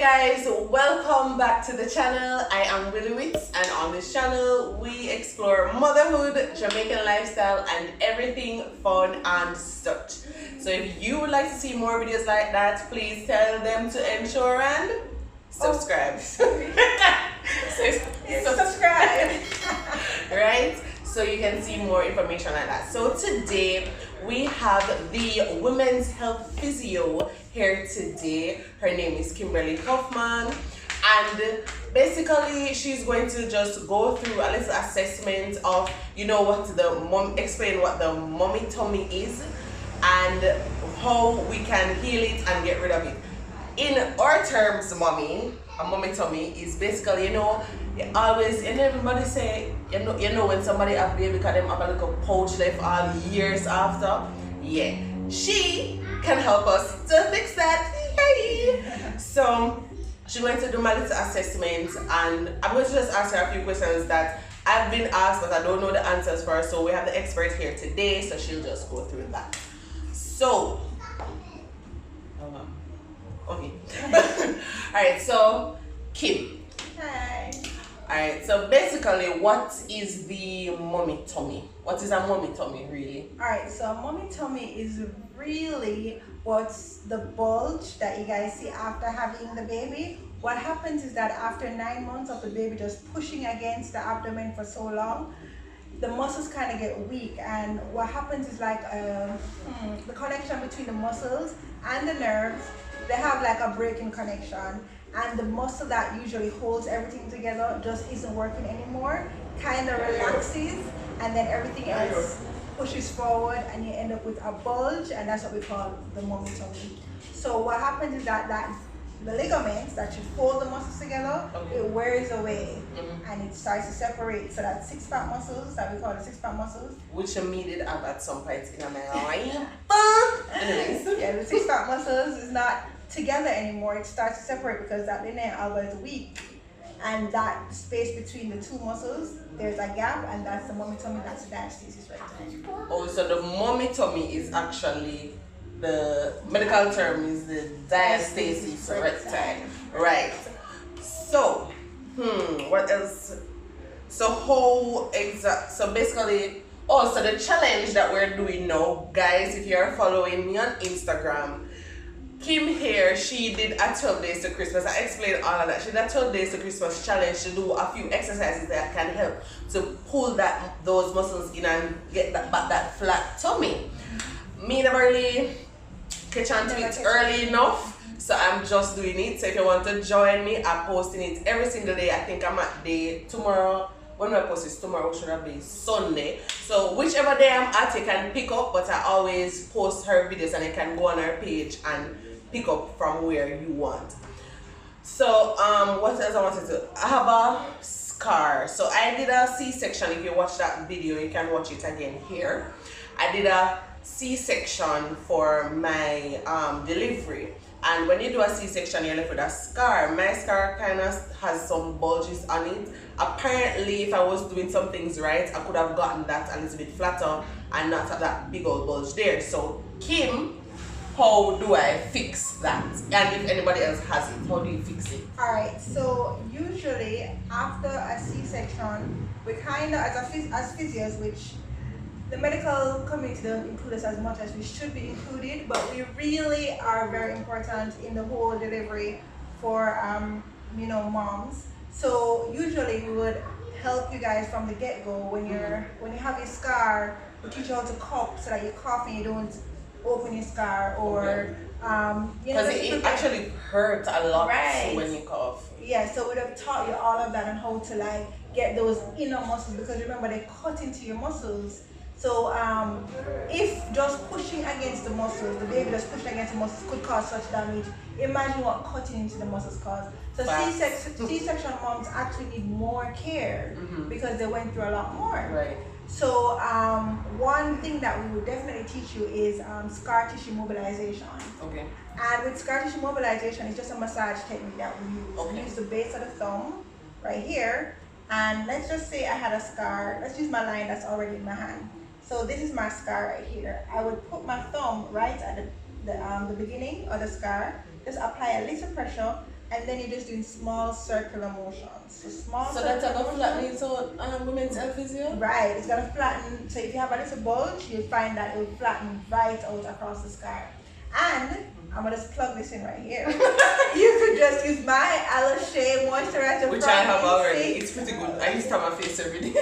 Guys, welcome back to the channel. I am Willi-Whitz, and on this channel we explore motherhood, Jamaican lifestyle and everything fun and such. So if you would like to see more videos like that, please tell them to ensure and subscribe. Subscribe. Right, so you can see more information like that. So today we have the women's health physio here today. Her name is Kimberly Hoffman, and basically she's going to just go through a little assessment of, you know, explain what the mommy tummy is and how we can heal it and get rid of it. In our terms, a mommy tummy is basically, you know, everybody say, you know when somebody have baby because them have a little pouch left all years after. Yeah, she can help us to fix that. Yay! So she's going to do my little assessment, and I'm going to just ask her a few questions that I've been asked but I don't know the answers for. So we have the expert here today, so she'll just go through that. So okay. Alright, so Kim. Hi. Alright, so basically, what is the mommy tummy? What is a mommy tummy really? Alright, so a mommy tummy is really what's the bulge that you guys see after having the baby. What happens is that after 9 months of the baby just pushing against the abdomen for so long, the muscles kind of get weak, and what happens is like the connection between the muscles and the nerves, they have like a breaking connection, and the muscle that usually holds everything together just isn't working anymore, kind of relaxes, and then everything else pushes forward and you end up with a bulge, and that's what we call the mommy tummy. So what happens is that the ligaments that should hold the muscles together, it wears away, and it starts to separate. So that six-pack muscles that we call the six-pack muscles, which I needed at some point in my life. Yeah, the six-pack muscles is not together anymore. It starts to separate because that linear alba is weak, and that space between the two muscles, there's a gap, and that's the mommy tummy. That's the diastasis recti. Oh, so the mommy tummy is actually, the medical term is the diastasis recti. Right. So, what else? So basically, so the challenge that we're doing now, guys, if you're following me on Instagram, Kim here, she did a 12 days to Christmas. I explained all of that. She did a 12 days to Christmas challenge to do a few exercises that can help to pull those muscles in and get that flat tummy. Me never really catch on to it early enough, so I'm just doing it. So if you want to join me, I'm posting it every single day. I think I'm at day tomorrow. When I post this tomorrow, should have been Sunday. So whichever day I'm at, you can pick up, but I always post her videos and you can go on her page and pick up from where you want. So what else I wanted to, I have a scar. So I did a C-section. If you watch that video, you can watch it again here. I did a C-section for my delivery, and when you do a C-section, you're left with a scar. My scar kind of has some bulges on it. Apparently, if I was doing some things right, I could have gotten that a little bit flatter and not have that big old bulge there. So Kim, how do I fix that? And if anybody else has it, how do you fix it? Alright, so usually after a C-section, we kind of, as physios, which the medical community don't include us as much as we should be included, but we really are very important in the whole delivery for you know, moms. So usually we would help you guys from the get-go. When you have a scar, we teach you how to cough so that you cough and you don't open your scar, or you know, because it actually hurts a lot, right, when you cough. Yeah, so we'd have taught you all of that and how to like get those inner muscles, because remember, they cut into your muscles. So if just pushing against the muscles, the baby just pushing against the muscles could cause such damage, imagine what cutting into the muscles cause. So C-section moms actually need more care because they went through a lot more. Right. So one thing that we would definitely teach you is scar tissue mobilization. Okay. And with scar tissue mobilization, it's just a massage technique that we use. Okay. We use the base of the thumb right here, and let's just say I had a scar. Let's use my line that's already in my hand. So this is my scar right here. I would put my thumb right at the beginning of the scar, just apply a little pressure, and then you're just doing small circular motions. So that's a go flatten so women's health physio? Right, it's gonna flatten. So if you have a little bulge, you'll find that it will flatten right out across the scar. And I'm gonna just plug this in right here. You could just use my Aloe moisturizer, which I have already. It's pretty good. I use it on my face every day.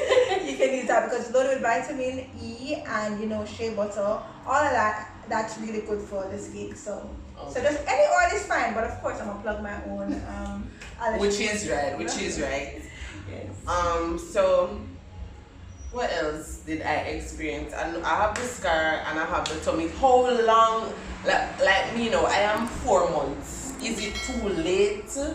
You can use that because it's loaded with vitamin E and shea butter, all of that. That's really good for the skin. So just any oil is fine, but of course I'm gonna plug my own Aloe. Which is right. Yes. So what else did I experience? I have the scar and I have the tummy. How long? Like me, I am 4 months. Is it too late to?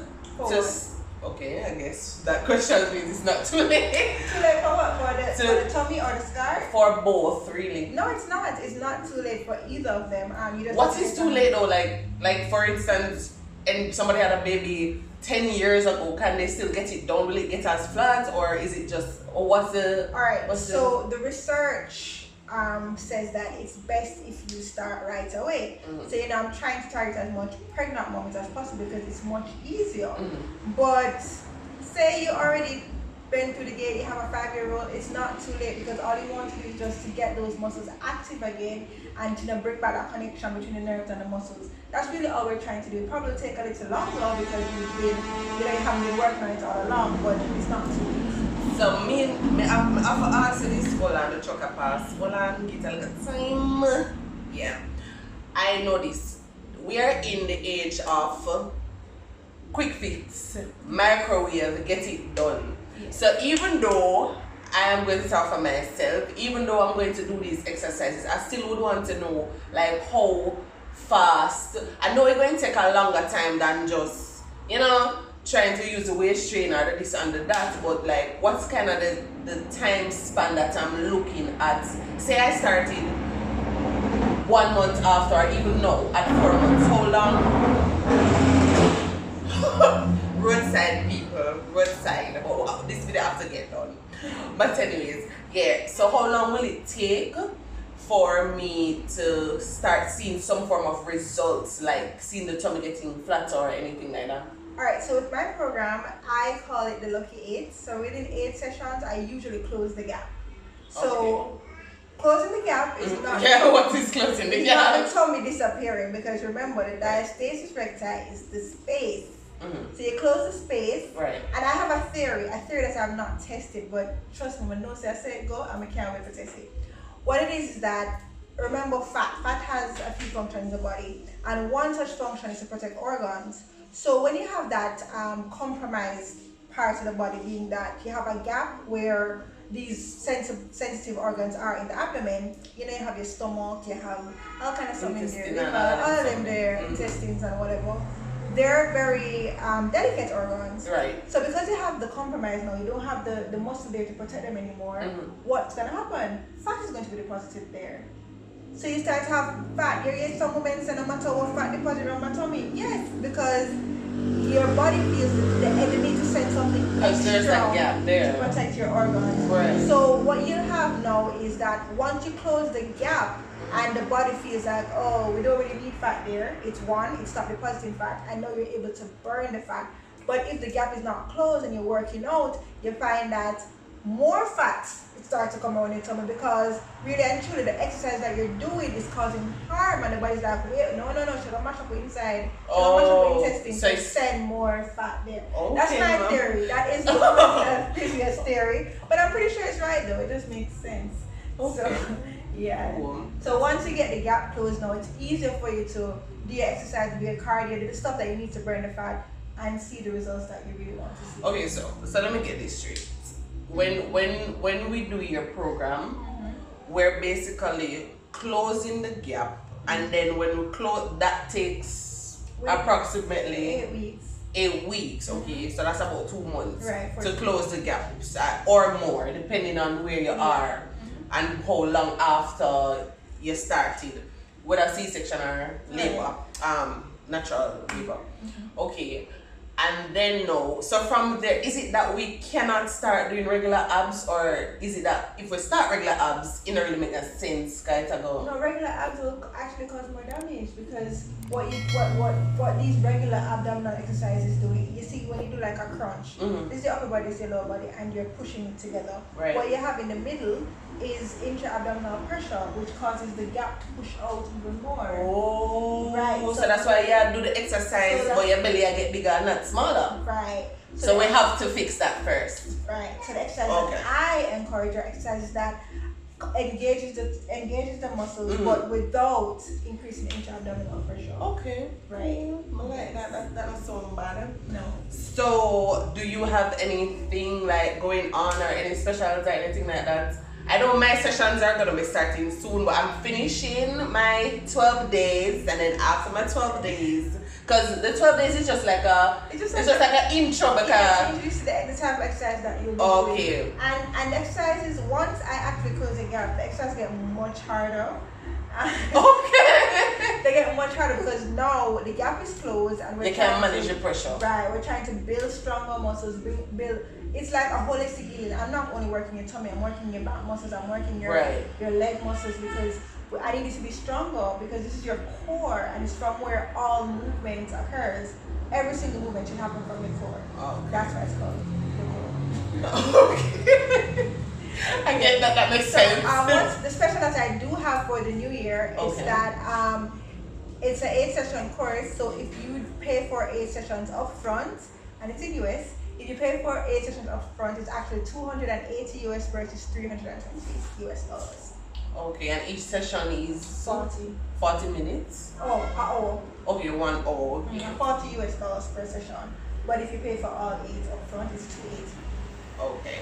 Okay, I guess that question means it's not too late. Too late for what? For the tummy or the scar? For both, really. No, it's not. It's not too late for either of them. What is too late though? Like for instance, and somebody had a baby 10 years ago, can they still get it done? Will it get as flat, or is it just, or what's the? All right. So the research says that it's best if you start right away. So I'm trying to target as much pregnant moms as possible because it's much easier. But say you already been through the gate, you have a 5-year-old, it's not too late because all you want to do is just to get those muscles active again and to break back that connection between the nerves and the muscles. That's really all we're trying to do. It probably take a little longer because you haven't been working on it all along, but it's not too late. So I've asked this hold on the trucker pass. Hold on, get a little time. Yeah. I know this. We are in the age of quick fix, microwave, get it done. So even though I am going to talk for myself, even though I'm going to do these exercises, I still would want to know how fast. I know it's going to take a longer time than just, trying to use the waist trainer, the this and the that, but what's kind of the time span that I'm looking at? Say I started 1 month after, or even now at 4 months. How long? Roadside people, roadside. But this video has to get done. But anyways, yeah. So how long will it take for me to start seeing some form of results, like seeing the tummy getting flatter or anything like that? Alright, so with my program, I call it the Lucky 8. So within 8 sessions, I usually close the gap. So closing the gap is not... Yeah, what is closing the gap? It's not the tummy disappearing because remember, the diastasis recti is the space. So you close the space. Right. And I have a theory that I have not tested, but trust me, when no say I say go, I can't wait to test it. What it is that, remember fat has a few functions in the body, and one such function is to protect organs. So when you have that compromised part of the body, being that you have a gap where these sensitive organs are in the abdomen, you have your stomach, you have all kind of stuff in there, all of them there, intestines and whatever. They're very delicate organs. Right. So because you have the compromise now, you don't have the muscle there to protect them anymore, what's going to happen? Fat is going to be deposited there. So you start to have fat. You get some women say no matter what fat deposit on my tummy. Yes, because your body feels the need to send something because there's a gap there to protect your organs. Right. So what you have now is that once you close the gap and the body feels like, oh, we don't really need fat there. It's not depositing fat. I know you're able to burn the fat. But if the gap is not closed and you're working out, you find that more fat starts to come around your tummy because really and truly the exercise that you're doing is causing harm and the body's like, wait, no, should I mash up your inside? Should I mash up your intestines? So send more fat there. Okay, that's my theory. That is the previous theory. But I'm pretty sure it's right though. It just makes sense. Okay. So, yeah. So once you get the gap closed now, it's easier for you to do your exercise, do your cardio, do the stuff that you need to burn the fat and see the results that you really want to see. Okay, so let me get this straight. When we do your program, we're basically closing the gap, and then when we close, that takes approximately 8 weeks. Okay, so that's about 2 months to close the gap, or more, depending on where you are and how long after you started, whether C-section or labor, natural labor. Okay. and then no. So from there, is it that we cannot start doing regular abs, or is it that if we start regular abs, it don't really make a sense? Guys, to go. No, regular abs will actually cause more damage because what these regular abdominal exercises do, you see when you do like a crunch, this is the upper body, this is the lower body, and you're pushing it together. Right. What you have in the middle is intra-abdominal pressure, which causes the gap to push out even more. Oh, right. So that's why you do the exercise, So but your belly get bigger and not smaller. Right. So we have to fix that first. Right. So the exercise that I encourage are exercises that engages the muscles, but without increasing intra-abdominal pressure. Okay. Right. I like that. That don't sound bad. No. So, do you have anything like going on or any specials or anything like that? I know my sessions are going to be starting soon, but I'm finishing my 12 days, and then after my 12 days, because the 12 days is just like it's just like an intro, because introduce the type of exercise that you'll be doing. And exercises, once I actually close the gap, the exercises get much harder. Okay. They get much harder because now the gap is closed and they can manage the pressure. Right, we're trying to build stronger muscles, build. It's like a holistic healing. I'm not only working your tummy, I'm working your back muscles, I'm working your leg muscles, because I need this to be stronger, because this is your core, and it's from where all movement occurs. Every single movement should happen from your core. Okay. That's what it's called. Okay. I get that. That makes sense. What's the special that I do have for the new year is that it's an 8-session course. So if you pay for 8 sessions up front, and it's in US, if you pay for 8 sessions up front, it's actually 280 US versus 320 US dollars. Okay, and each session is 40 minutes. Oh, okay, 1 hour. Okay. 40 US dollars per session. But if you pay for all 8 up front, it's 280. Okay.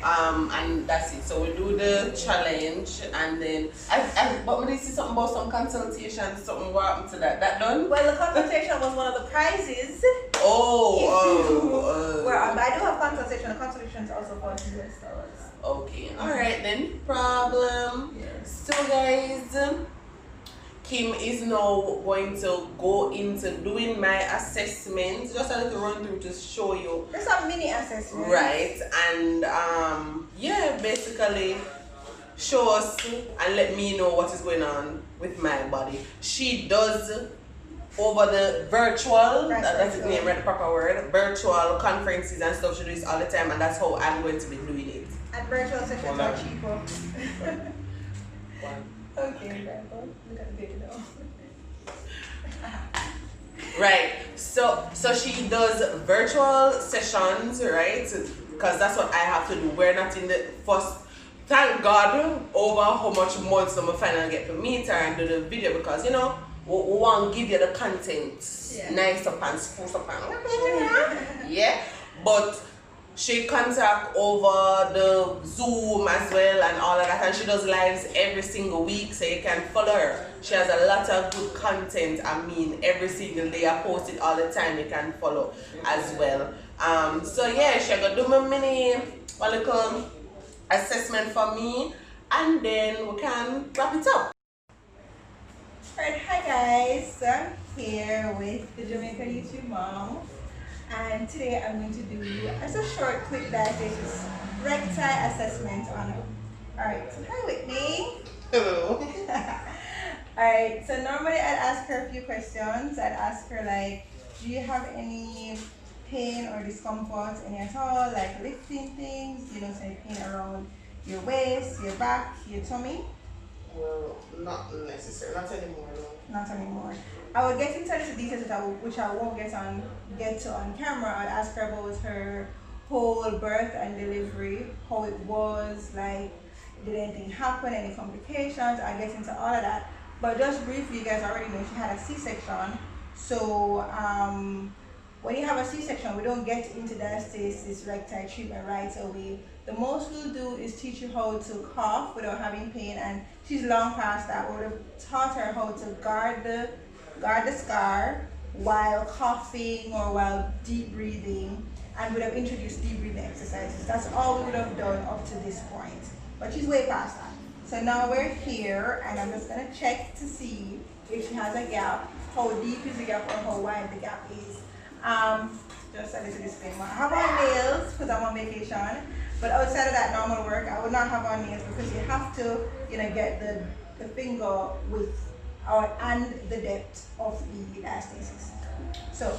And that's it. So we do the challenge, and then but we see something about some consultation, something what happened to that. That done? Well, the consultation was one of the prizes. But I do have consultation. The consultation is also $40 US. Okay. Alright then. Problem. Yes. So guys, Kim is now going to go into doing my assessment. Just a little run through to show you. There's a mini assessment. Right, and basically show us and let me know what is going on with my body. She does over the virtual, that's the name, right, the proper word, virtual conferences and stuff. She does all the time, and that's how I'm going to be doing it. And virtual sessions are cheaper. One. Okay, look at the baby now. Right, so she does virtual sessions, right? Because that's what I have to do. We're not in the first, thank God, over how much months I'm finally get to meet her and do the video, because we want to give you the content nice up and spruce up and but she contact over the Zoom as well and all of that, and she does lives every single week, so you can follow her. She has a lot of good content. I mean, every single day I post it all the time. You can follow as well. So yeah, she gonna do my mini little assessment for me, and then we can wrap it up. Alright, hi guys. So I'm here with the Jamaican YouTube mom. And today I'm going to do a short, quick diastasis recti assessment on her. Alright, so hi Whitney. Hello. Alright, so normally I'd ask her a few questions. I'd ask her like, do you have any pain or discomfort any at all? Like lifting things, any pain around your waist, your back, your tummy? Well, not necessarily. Not anymore. No. Not anymore. I would get into the details which I won't get to on camera. I'd ask her about her whole birth and delivery, how it was, like, did anything happen, any complications. I get into all of that. But just briefly, you guys already know she had a C-section. So when you have a C-section, we don't get into diastasis recti treatment right away. The most we'll do is teach you how to cough without having pain, and she's long past that. We would have taught her how to guard the scar while coughing or while deep breathing, and would have introduced deep breathing exercises. That's all we would have done up to this point. But she's way past that. So now we're here, and I'm just gonna check to see if she has a gap, how deep is the gap or how wide the gap is. Just a little disclaimer. I have on nails because I'm on vacation, but outside of that normal work, I would not have on nails because you have to, get the finger width and the depth of the diastasis. So,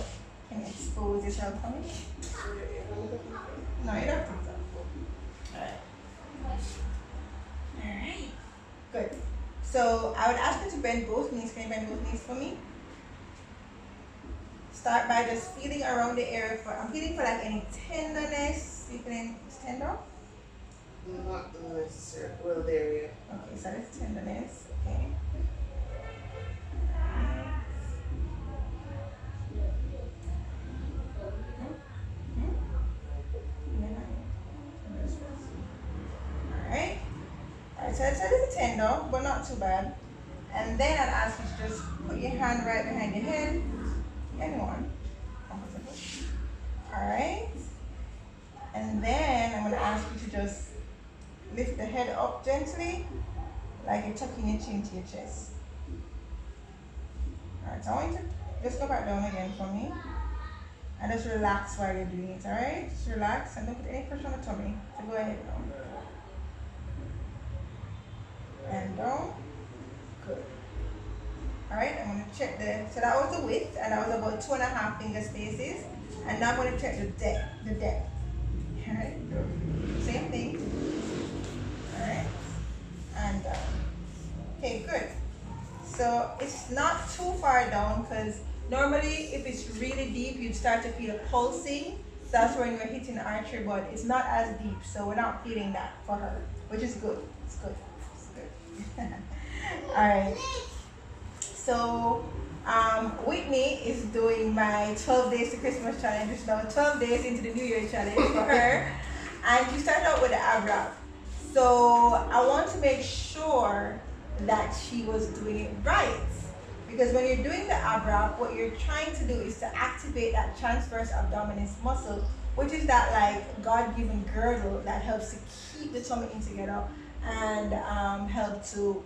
can you expose yourself for me? No, you don't think so. Alright. Alright. Good. So, I would ask you to bend both knees. Can you bend both knees for me? Start by just feeling around the area. I'm feeling for like any tenderness. You feeling it's tender? Not necessarily. Well, there, yeah. Okay, so that's tenderness. Okay. Alright. Alright, so it's a little tender, but not too bad. And then I'd ask you to just put your hand right behind your head. Anyone. Alright. And then I'm going to ask you to just lift the head up gently, like you're tucking your chin to your chest. Alright, so I want you to just go back down again for me. And just relax while you're doing it, alright? Just relax and don't put any pressure on the tummy. So go ahead now. And down. Good. Alright, I'm going to check so that was the width, and that was about 2.5 finger spaces. And now I'm going to check the depth. Alright, same thing. Alright, and down. Okay, good. So it's not too far down because normally if it's really deep, you'd start to feel pulsing. That's when you're hitting the artery, but it's not as deep, so we're not feeling that for her, which is good. It's good. It's good. Alright. So Whitney is doing my 12 days to Christmas challenge, which is now 12 days into the New Year challenge for her. And she started out with the ab wrap. So I want to make sure that she was doing it right. Because when you're doing the ab wrap, what you're trying to do is to activate that transverse abdominis muscle, which is that like God-given girdle that helps to keep the tummy in together and help to,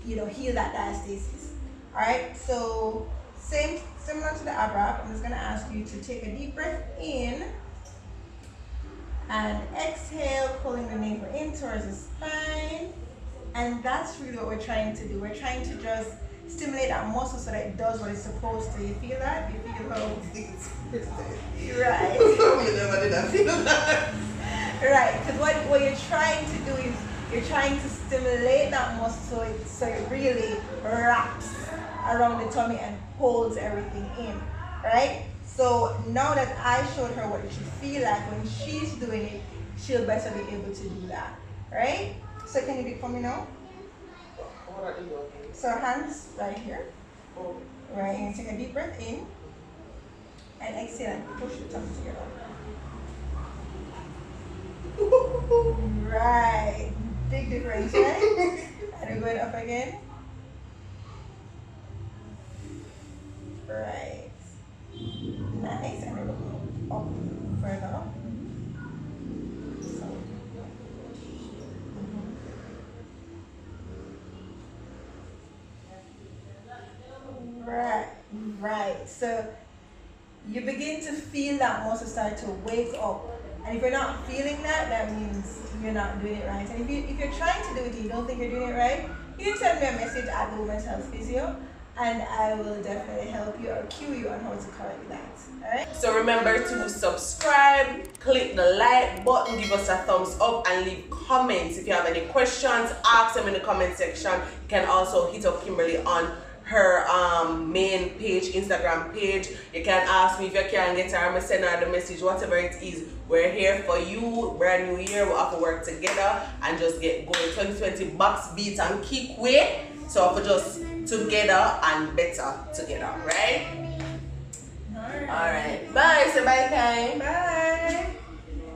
heal that diastasis. Alright, so similar to the ab wrap, I'm just going to ask you to take a deep breath in and exhale, pulling the navel in towards the spine. And that's really what we're trying to do. We're trying to just stimulate that muscle so that it does what it's supposed to. You feel that? You feel how right. You never did I feel that. Right, because what you're trying to do is you're trying to stimulate that muscle so it really wraps around the tummy and holds everything in, right? So now that I showed her what it should feel like when she's doing it, she'll better be able to do that, right? So can you do it for me now? What are you doing? So hands right here. Oh. Right, and take a deep breath in and exhale and push the tongue together. Right, big difference, right? And we're going up again. Right. Nice, and we're looking up further. Right. So you begin to feel that muscle start to wake up. And if you're not feeling that, that means you're not doing it right. And if you're trying to do it and you don't think you're doing it right, you can send me a message at the Women's Health Physio, and I will definitely help you or cue you on how to correct that. Alright? So remember to subscribe, click the like button, give us a thumbs up, and leave comments. If you have any questions, ask them in the comment section. You can also hit up Kimberly on her main page, Instagram page. You can ask me if you can get her. I'm gonna send her the message, whatever it is. We're here for you. Brand new year, we'll have to work together and just get going. 2020 box beats and keep way. So we're just together and better together, right? Alright. Bye. Say bye time. Bye.